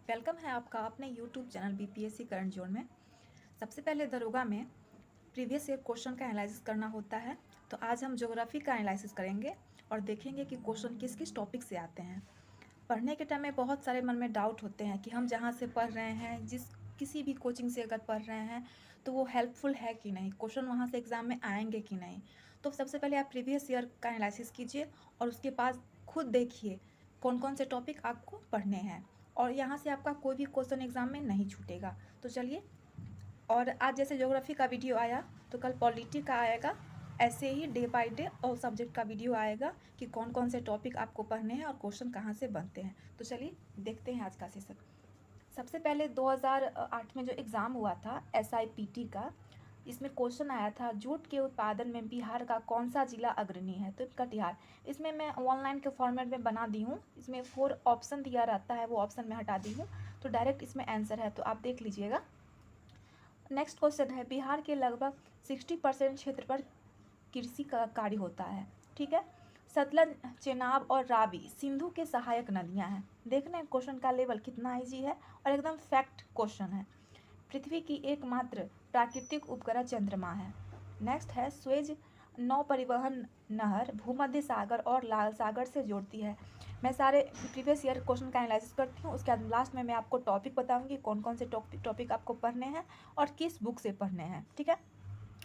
Welcome है आपका अपने YouTube channel BPSC current zone में। सबसे पहले दरोगा में प्रीवियस ईयर क्वेश्चन का एनालिसिस करना होता है। तो आज हम ज्योग्राफी का एनालिसिस करेंगे और देखेंगे कि क्वेश्चन किस किस टॉपिक से आते हैं। पढ़ने के टाइम में बहुत सारे मन में डाउट होते हैं कि हम जहाँ से पढ़ रहे हैं, किसी भी कोचिंग से अगर पढ़ रहे हैं तो वो हेल्पफुल है कि नहीं, क्वेश्चन वहाँ से एग्ज़ाम में आएंगे कि नहीं। तो सबसे पहले आप प्रीवियस ईयर का एनालिसिस कीजिए और उसके बाद खुद देखिए कौन कौन से टॉपिक आपको पढ़ने हैं और यहाँ से आपका कोई भी क्वेश्चन एग्ज़ाम में नहीं छूटेगा। तो चलिए, और आज जैसे ज्योग्राफी का वीडियो आया तो कल पॉलिटी का आएगा, ऐसे ही डे बाय डे और सब्जेक्ट का वीडियो आएगा कि कौन कौन से टॉपिक आपको पढ़ने हैं और क्वेश्चन कहाँ से बनते हैं। तो चलिए देखते हैं आज का सेशन। सबसे पहले 2008 में जो एग्ज़ाम हुआ था SIPT का, इसमें क्वेश्चन आया था जूट के उत्पादन में बिहार का कौन सा जिला अग्रणी है। तो कटिहार। इसमें मैं ऑनलाइन के फॉर्मेट में बना दी हूँ। इसमें 4 ऑप्शन दिया रहता है, वो ऑप्शन में हटा दी हूँ, तो डायरेक्ट इसमें आंसर है, तो आप देख लीजिएगा। नेक्स्ट क्वेश्चन है बिहार के लगभग 60% क्षेत्र पर कृषि का कार्य होता है। ठीक है। सतलज, चेनाब और रावी सिंधु के सहायक नदियां हैं। देख रहे हैं क्वेश्चन का लेवल कितना इजी है और एकदम फैक्ट क्वेश्चन है। पृथ्वी की एकमात्र प्राकृतिक उपग्रह चंद्रमा है। नेक्स्ट है स्वेज नौ परिवहन नहर भूमध्य सागर और लाल सागर से जोड़ती है। मैं सारे प्रीवियस ईयर क्वेश्चन का एनालिसिस करती हूँ, उसके बाद लास्ट में मैं आपको टॉपिक बताऊंगी कौन कौन से टॉपिक आपको पढ़ने हैं और किस बुक से पढ़ने हैं। ठीक है।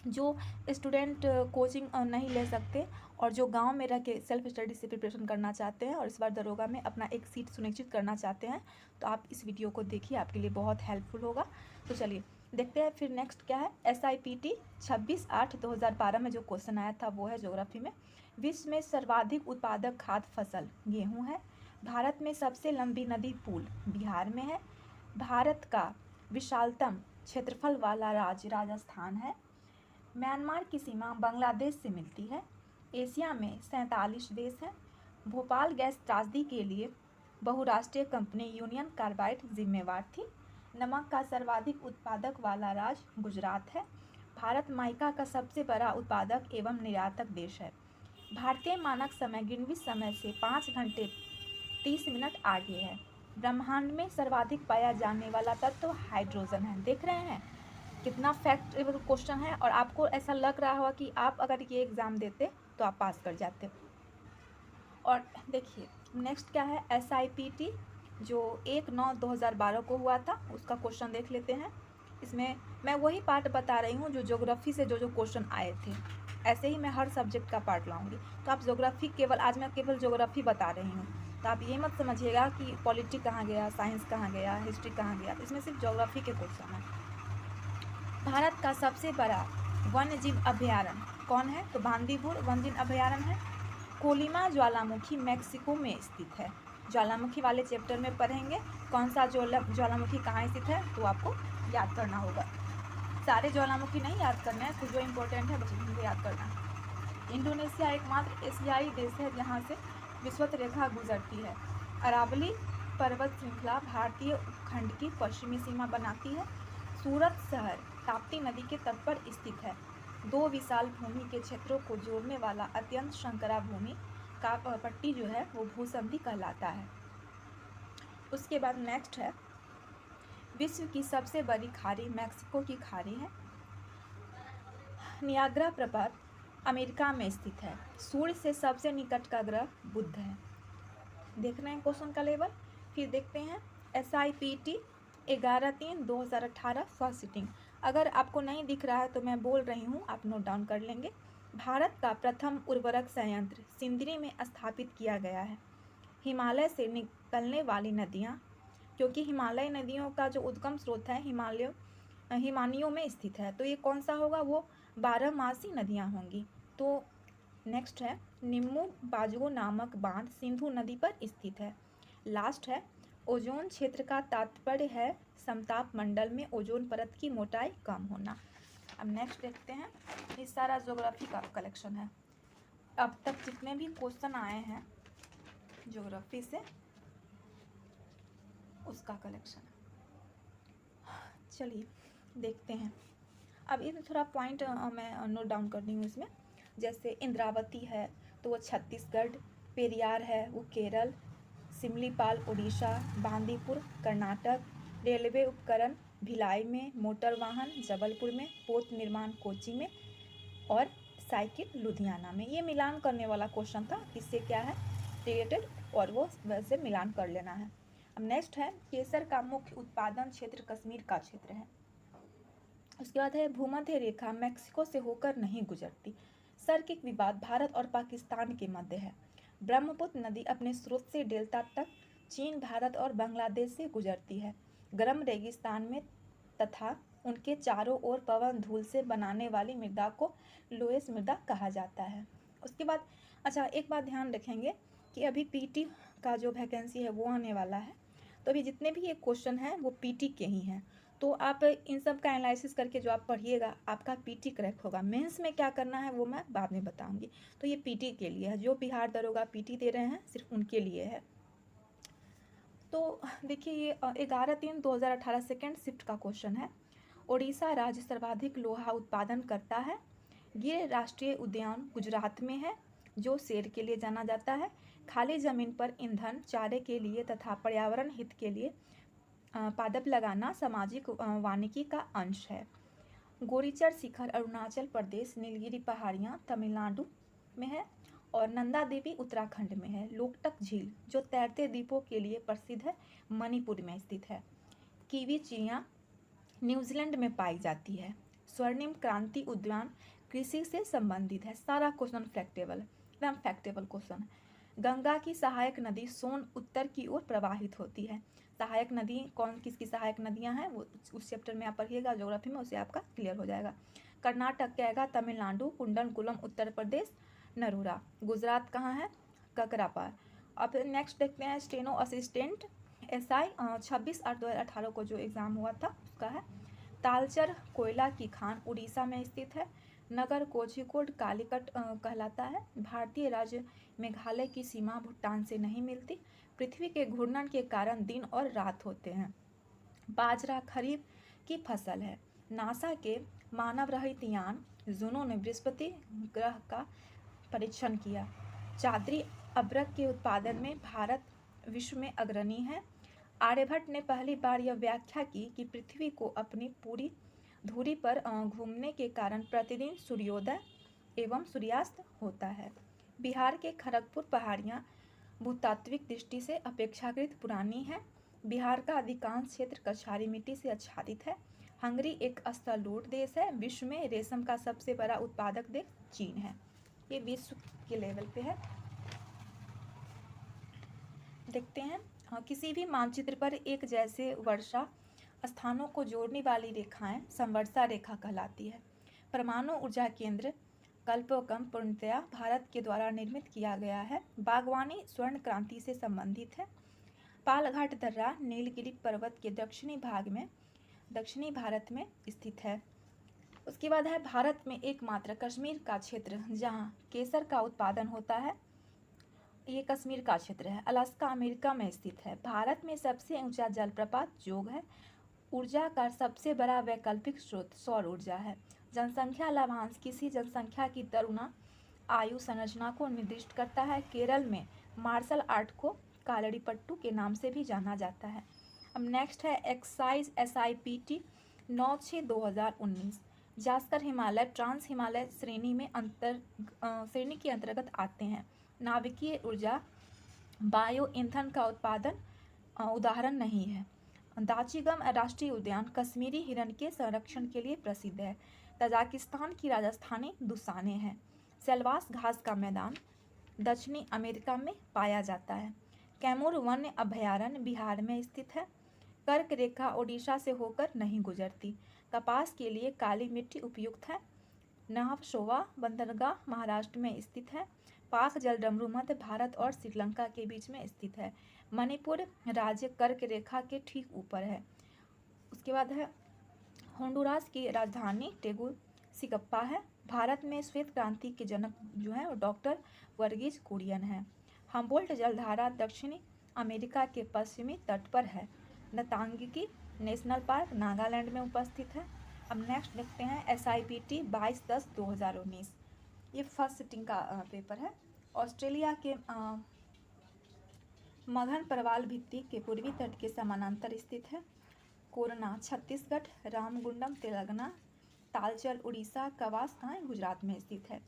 जो स्टूडेंट कोचिंग नहीं ले सकते और जो गांव में रह के सेल्फ स्टडी से प्रिपरेशन करना चाहते हैं और इस बार दरोगा में अपना एक सीट सुनिश्चित करना चाहते हैं, तो आप इस वीडियो को देखिए, आपके लिए बहुत हेल्पफुल होगा। तो चलिए देखते हैं फिर नेक्स्ट क्या है। SIPT 26/8/2012 में जो क्वेश्चन आया था वो है ज्योग्राफी में, विश्व में सर्वाधिक उत्पादक खाद्य फसल गेहूँ है। भारत में सबसे लंबी नदी पुल बिहार में है। भारत का विशालतम क्षेत्रफल वाला राज्य राजस्थान है। म्यांमार की सीमा बांग्लादेश से मिलती है। एशिया में 47 देश हैं। भोपाल गैस त्रासदी के लिए बहुराष्ट्रीय कंपनी यूनियन कार्बाइड जिम्मेवार थी। नमक का सर्वाधिक उत्पादक वाला राज्य गुजरात है। भारत माइका का सबसे बड़ा उत्पादक एवं निर्यातक देश है। भारतीय मानक समय ग्रीनविच समय से 5 घंटे 30 मिनट आगे है। ब्रह्मांड में सर्वाधिक पाया जाने वाला तत्व हाइड्रोजन है। देख रहे हैं कितना फैक्ट क्वेश्चन है और आपको ऐसा लग रहा होगा कि आप अगर ये एग्ज़ाम देते तो आप पास कर जाते। और देखिए नेक्स्ट क्या है, SIPT जो 1/9/2012 को हुआ था उसका क्वेश्चन देख लेते हैं। इसमें मैं वही पार्ट बता रही हूँ जो ज्योग्राफी से जो क्वेश्चन आए थे, ऐसे ही मैं हर सब्जेक्ट का पार्ट लाऊंगी। तो आप ज्योग्राफी केवल, आज मैं केवल ज्योग्राफी बता रही हूँ, तो आप ये मत समझिएगा कि पॉलिटी कहाँ गया, साइंस कहाँ गया, हिस्ट्री कहाँ गया। तो इसमें सिर्फ ज्योग्राफी के क्वेश्चन हैं। भारत का सबसे बड़ा वन्यजीव अभयारण्य कौन है, तो बांदीपुर वन्यजीव अभयारण्य है। कोलिमा ज्वालामुखी मैक्सिको में स्थित है। ज्वालामुखी वाले चैप्टर में पढ़ेंगे कौन सा ज्वालामुखी कहाँ स्थित है, तो आपको याद करना होगा। सारे ज्वालामुखी नहीं याद करना है, कुछ जो इम्पोर्टेंट है बस उनको याद करना है। इंडोनेशिया एकमात्र एशियाई देश है जहाँ से विषुवत रेखा गुजरती है। अरावली पर्वत श्रृंखला भारतीय उपखंड की पश्चिमी सीमा बनाती है। सूरत शहर ताप्ती नदी के तट पर स्थित है। 2 विशाल भूमि के क्षेत्रों को जोड़ने वाला अत्यंत संकरा भूमि का पट्टी जो है वो भूसंधि कहलाता है। उसके बाद नेक्स्ट है, विश्व की सबसे बड़ी खाड़ी मैक्सिको की खाड़ी है। नियाग्रा पर्वत अमेरिका में स्थित है। सूर्य से सबसे निकट का ग्रह बुध है। देख रहे हैं क्वेश्चन का लेवल। फिर देखते हैं SIPT 11/3/2018 फर्स्ट सिटिंग। अगर आपको नहीं दिख रहा है तो मैं बोल रही हूँ, आप नोट डाउन कर लेंगे। भारत का प्रथम उर्वरक संयंत्र सिंदरी में स्थापित किया गया है। हिमालय से निकलने वाली नदियाँ, क्योंकि हिमालय नदियों का जो उद्गम स्रोत है हिमानियों में स्थित है, तो ये कौन सा होगा, वो 12मासी नदियाँ होंगी। तो नेक्स्ट है, निम्मू बाजुओ नामक बांध सिंधु नदी पर स्थित है। लास्ट है, ओजोन क्षेत्र का तात्पर्य है समताप मंडल में ओजोन परत की मोटाई कम होना। अब नेक्स्ट देखते हैं, इस सारा ज्योग्राफी का कलेक्शन है। अब तक जितने भी क्वेश्चन आए हैं ज्योग्राफी से उसका कलेक्शन। चलिए देखते हैं। अब ये थोड़ा पॉइंट मैं नोट डाउन कर रही हूँ इसमें। जैसे इंद्रावती है तो वो छत्तीसगढ़, पेरियार है वो केरल, सिमलीपाल उड़ीसा, बांदीपुर कर्नाटक, रेलवे उपकरण भिलाई में, मोटर वाहन जबलपुर में, पोत निर्माण कोच्चि में और साइकिल लुधियाना में। ये मिलान करने वाला क्वेश्चन था, इससे क्या है रिलेटेड और वो वैसे मिलान कर लेना है। अब नेक्स्ट है केसर का मुख्य उत्पादन क्षेत्र कश्मीर का क्षेत्र है। उसके बाद है भूमध्य रेखा मैक्सिको से होकर नहीं गुजरती। सर्किक विवाद भारत और पाकिस्तान के मध्य है। ब्रह्मपुत्र नदी अपने स्रोत से डेल्टा तक चीन, भारत और बांग्लादेश से गुजरती है। गर्म रेगिस्तान में तथा उनके चारों ओर पवन धूल से बनाने वाली मृदा को लोएस मृदा कहा जाता है। उसके बाद अच्छा एक बात ध्यान रखेंगे कि अभी पीटी का जो वैकेंसी है वो आने वाला है, तो अभी जितने भी ये क्वेश्चन हैं वो पीटी के ही हैं। तो आप इन सब का एनालिसिस करके जो आप पढ़िएगा आपका पीटी करेक्ट होगा। मेंस में क्या करना है वो मैं बाद में बताऊंगी। तो ये पीटी के लिए है, जो बिहार दरोगा पीटी दे रहे हैं सिर्फ उनके लिए है। तो देखिए ये 11/3/2018 सेकेंड शिफ्ट का क्वेश्चन है। ओडिशा राज्य सर्वाधिक लोहा उत्पादन करता है। गिर राष्ट्रीय उद्यान गुजरात में है जो शेर के लिए जाना जाता है। खाली जमीन पर ईंधन, चारे के लिए तथा पर्यावरण हित के लिए पादप लगाना सामाजिक वानिकी का अंश है। गोरीचर शिखर अरुणाचल प्रदेश, नीलगिरी पहाड़ियाँ तमिलनाडु में है और नंदा देवी उत्तराखंड में है। लोकटक झील जो तैरते द्वीपों के लिए प्रसिद्ध है मणिपुर में स्थित है। कीवी चिड़िया न्यूजीलैंड में पाई जाती है। स्वर्णिम क्रांति उद्यान कृषि से संबंधित है। सारा क्वेश्चन फैक्टेबल, एकदम फैक्टेबल क्वेश्चन। गंगा की सहायक नदी सोन उत्तर की ओर प्रवाहित होती है। सहायक नदी कौन किसकी सहायक नदियां हैं वो उस चैप्टर में आप पढ़िएगा ज्योग्राफी में, उससे आपका क्लियर हो जाएगा। कर्नाटक कैगा तमिलनाडु, कुंडनकुलम उत्तर प्रदेश, नरूरा गुजरात कहाँ है ककरापार। अब नेक्स्ट देखते हैं स्टेनो असिस्टेंट SI 26/8/2018 को जो एग्ज़ाम हुआ था उसका है। तालचर कोयला की खान उड़ीसा में स्थित है। नगर कोझिकोड कालीकट कहलाता है। भारतीय राज्य मेघालय की सीमा भूटान से नहीं मिलती। पृथ्वी के घूर्णन के कारण दिन और रात होते हैं। बाजरा खरीफ की फसल है। नासा के मानव रहित यान जूनो ने बृहस्पति ग्रह का परीक्षण किया। चादरी अभ्रक के उत्पादन में भारत विश्व में अग्रणी है। आर्यभट्ट ने पहली बार यह व्याख्या की कि पृथ्वी को अपनी पूरी धुरी पर घूमने के कारण प्रतिदिन सूर्योदय एवं सूर्यास्त होता है। बिहार के खड़गपुर पहाड़ियाँ भूतात्विक दृष्टि से अपेक्षाकृत पुरानी है। बिहार का अधिकांश क्षेत्र कछारी मिट्टी से आच्छादित है। हंगरी एक स्थलरूढ़ देश है। विश्व में रेशम का सबसे बड़ा उत्पादक देश चीन है। ये विश्व के लेवल पे है। देखते हैं किसी भी मानचित्र पर एक जैसे वर्षा स्थानों को जोड़ने वाली रेखाएं संवर्षा रेखा कहलाती है। परमाणु ऊर्जा केंद्र कल्पकम पूर्णतया भारत के द्वारा निर्मित किया गया है। बागवानी स्वर्ण क्रांति से संबंधित है। पालघाट दर्रा नीलगिरी पर्वत के दक्षिणी भारत में स्थित है। उसके बाद है भारत में एकमात्र कश्मीर का क्षेत्र जहां केसर का उत्पादन होता है, ये कश्मीर का क्षेत्र है। अलास्का अमेरिका में स्थित है। भारत में सबसे ऊंचा जलप्रपात जोग है। ऊर्जा का सबसे बड़ा वैकल्पिक स्रोत सौर ऊर्जा है। जनसंख्या लाभांश किसी जनसंख्या की तरुणा आयु संरचना को निर्दिष्ट करता है। केरल में मार्शल आर्ट को कालड़ीपट्टू के नाम से भी जाना जाता है। अब नेक्स्ट है excise SIPT 9/6/2019। Zanskar Himalaya trans Himalaya श्रेणी के अंतर्गत आते हैं। नाभिकीय ऊर्जा बायो ईंधन का उत्पादन उदाहरण नहीं है। दाचिगम राष्ट्रीय उद्यान कश्मीरी हिरण के संरक्षण के लिए प्रसिद्ध है। तजाकिस्तान की राजधानी दुसाने है। सेल्वास घास का मैदान दक्षिणी अमेरिका में पाया जाता है। कैमूर वन्य अभयारण्य बिहार में स्थित है। कर्क रेखा ओडिशा से होकर नहीं गुजरती। कपास के लिए काली मिट्टी उपयुक्त है। नहवशोवा बंदरगाह महाराष्ट्र में स्थित है। पाक जलडमरू मध्य भारत और श्रीलंका के बीच में स्थित है। मणिपुर राज्य कर्क रेखा के ठीक ऊपर है। उसके बाद है होंडुरास की राजधानी टेगुसिगप्पा है। भारत में श्वेत क्रांति के जनक जो है वो डॉक्टर वर्गीज कुरियन है। हम्बोल्ट जलधारा दक्षिणी अमेरिका के पश्चिमी तट पर है। नतांगिकी नेशनल पार्क नागालैंड में उपस्थित है। अब नेक्स्ट देखते हैं SIPT 22/10/2019। ये फर्स्ट सिटिंग का पेपर है। ऑस्ट्रेलिया के मगहन परवाल भित्ति के पूर्वी तट के समानांतर स्थित है। कोरना छत्तीसगढ़, रामगुंडम तेलंगाना, तालचल उड़ीसा, कवास गुजरात में स्थित है।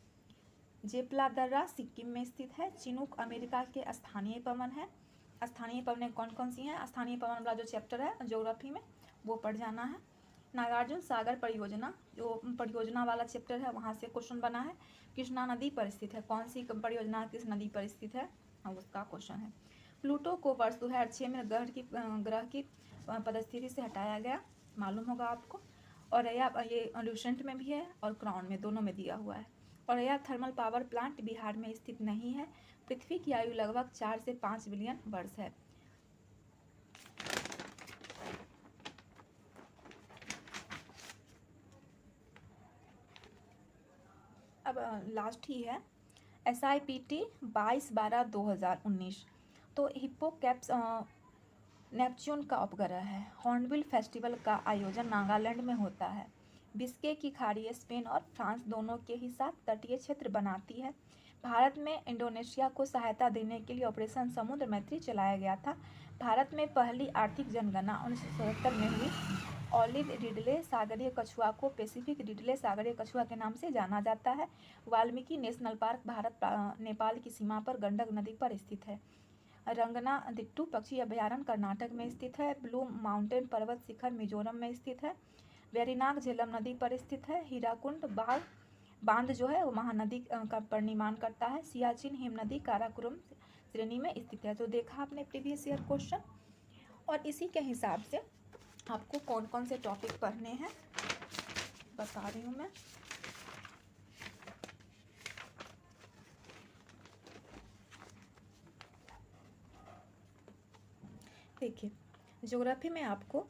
जेपला दर्रा सिक्किम में स्थित है। चिनूक अमेरिका के स्थानीय पवन है। स्थानीय पवनें कौन कौन सी हैं? स्थानीय पवन वाला जो चैप्टर है ज्योग्राफी में वो पढ़ जाना है। नागार्जुन सागर परियोजना जो परियोजना वाला चैप्टर है वहाँ से क्वेश्चन बना है। कृष्णा नदी पर स्थित है। कौन सी परियोजना किस नदी पर स्थित है उसका क्वेश्चन है। प्लूटो को वर्ष 2006 में ग्रह की पदस्थिति से हटाया गया, मालूम होगा आपको। और ये ल्यूसेंट में भी है और क्राउन में, दोनों में दिया हुआ है। और यह थर्मल पावर प्लांट बिहार में स्थित नहीं है। पृथ्वी की आयु लगभग 4 से 5 बिलियन वर्ष है। अब लास्ट ही है SIPT 22/12/2019। तो हिप्पोकैप्स नेपच्यून का उपग्रह है। हॉर्नबिल फेस्टिवल का आयोजन नागालैंड में होता है। बिस्के की खाड़ी स्पेन और फ्रांस दोनों के ही साथ तटीय क्षेत्र बनाती है। भारत में इंडोनेशिया को सहायता देने के लिए ऑपरेशन समुद्र मैत्री चलाया गया था। भारत में पहली आर्थिक जनगणना 1977 में हुई। ऑलिव रिडले सागरीय कछुआ को पैसिफिक रिडले सागरीय कछुआ के नाम से जाना जाता है। वाल्मीकि नेशनल पार्क भारत नेपाल की सीमा पर गंडक नदी पर स्थित है। रंगना दिट्टू पक्षी अभयारण्य कर्नाटक में स्थित है। ब्लू माउंटेन पर्वत शिखर मिजोरम में स्थित है। वेरीनाग झेलम नदी पर स्थित है। हीराकुंड बांध जो है वो महानदी का पर निर्माण करता है। सियाचिन हिम नदी काराकोरम श्रेणी में स्थित है। तो देखा आपने प्रीवियस ईयर क्वेश्चन। और इसी के हिसाब से आपको कौन कौन से टॉपिक पढ़ने हैं बता रही हूँ मैं। देखिए, ज्योग्राफी में आपको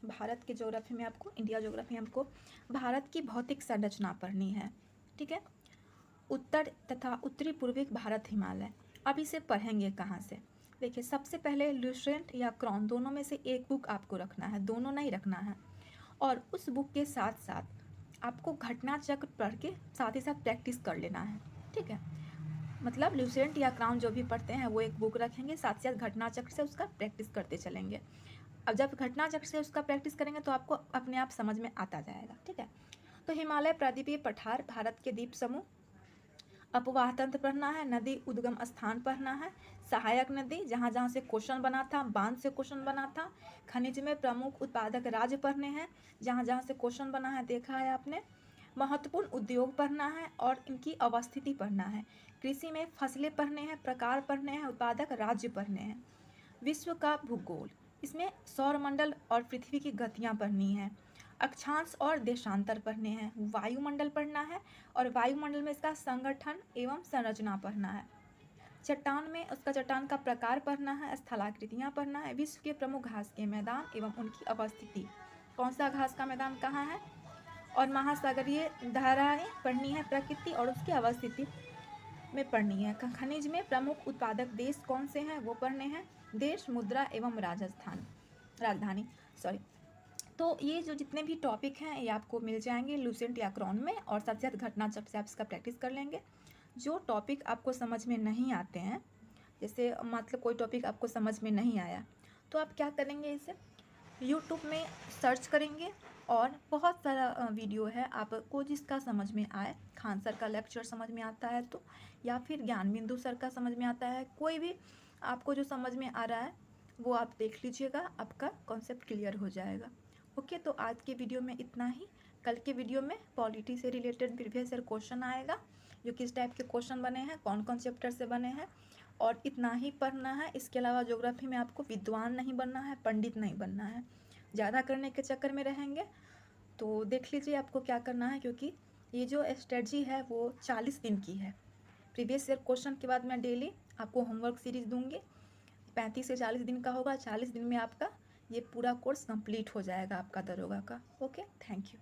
भारत के ज्योग्राफी में आपको इंडिया ज्योग्राफी में आपको भारत की भौतिक संरचना पढ़नी है, ठीक है। उत्तर तथा उत्तरी पूर्वी भारत हिमालय। अब इसे पढ़ेंगे कहाँ से? देखिए, सबसे पहले ल्यूसेंट या क्रॉन दोनों में से एक बुक आपको रखना है, दोनों नहीं रखना है। और उस बुक के साथ साथ आपको घटना चक्र पढ़ के साथ ही साथ प्रैक्टिस कर लेना है, ठीक है। मतलब ल्यूसेंट या क्राउन जो भी पढ़ते हैं वो एक बुक रखेंगे, साथ ही साथ घटना चक्र से उसका प्रैक्टिस करते चलेंगे। अब जब घटना चक्र से उसका प्रैक्टिस करेंगे तो आपको अपने आप समझ में आता जाएगा, ठीक है। तो हिमालय प्रायद्वीपीय पठार, भारत के द्वीप समूह, अपवाह तंत्र पढ़ना है, नदी उद्गम स्थान पढ़ना है, सहायक नदी जहाँ जहाँ से क्वेश्चन बना था, बांध से क्वेश्चन बना था, खनिज में प्रमुख उत्पादक राज्य पढ़ने हैं जहाँ जहाँ से क्वेश्चन बना है देखा है आपने, महत्वपूर्ण उद्योग पढ़ना है और इनकी अवस्थिति पढ़ना है, कृषि में फसलें पढ़ने हैं, प्रकार पढ़ने हैं, उत्पादक राज्य पढ़ने हैं, विश्व का भूगोल, इसमें सौरमंडल और पृथ्वी की गतियाँ पढ़नी है, अक्षांश और देशांतर पढ़ने हैं, वायुमंडल पढ़ना है और वायुमंडल में इसका संगठन एवं संरचना पढ़ना है, चट्टान में उसका चट्टान का प्रकार पढ़ना है, स्थलाकृतियाँ पढ़ना है, विश्व के प्रमुख घास के मैदान एवं उनकी अवस्थिति, कौन सा घास का मैदान कहाँ है, और महासागरीय धाराएं पढ़नी है, प्रकृति और उसकी अवस्थिति में पढ़नी है, खनिज में प्रमुख उत्पादक देश कौन से हैं वो पढ़ने हैं, देश, मुद्रा एवं राजधानी तो ये जो जितने भी टॉपिक हैं ये आपको मिल जाएंगे ल्यूसेंट या क्रॉन में, और साथ ही साथ घटना चक्र से आप इसका प्रैक्टिस कर लेंगे। जो टॉपिक आपको समझ में नहीं आते हैं, जैसे मतलब कोई टॉपिक आपको समझ में नहीं आया तो आप क्या करेंगे, इसे यूट्यूब में सर्च करेंगे और बहुत सारा वीडियो है, आपको जिसका समझ में आए, खान सर का लेक्चर समझ में आता है तो, या फिर ज्ञान बिंदु सर का समझ में आता है, कोई भी आपको जो समझ में आ रहा है वो आप देख लीजिएगा, आपका कॉन्सेप्ट क्लियर हो जाएगा। ओके, तो आज के वीडियो में इतना ही। कल के वीडियो में पॉलिटी से रिलेटेड प्रीवियस ईयर क्वेश्चन आएगा, जो किस टाइप के क्वेश्चन बने हैं, कौन कौन चैप्टर से बने हैं, और इतना ही पढ़ना है। इसके अलावा ज्योग्राफी में आपको विद्वान नहीं बनना है, पंडित नहीं बनना है। ज़्यादा करने के चक्कर में रहेंगे तो देख लीजिए आपको क्या करना है, क्योंकि ये जो स्ट्रेटजी है वो 40 दिन की है। प्रीवियस ईयर क्वेश्चन के बाद मैं डेली आपको होमवर्क सीरीज़ दूंगी, 35 से 40 दिन का होगा। 40 दिन में आपका ये पूरा कोर्स कंप्लीट हो जाएगा आपका दरोगा का। Okay, thank you.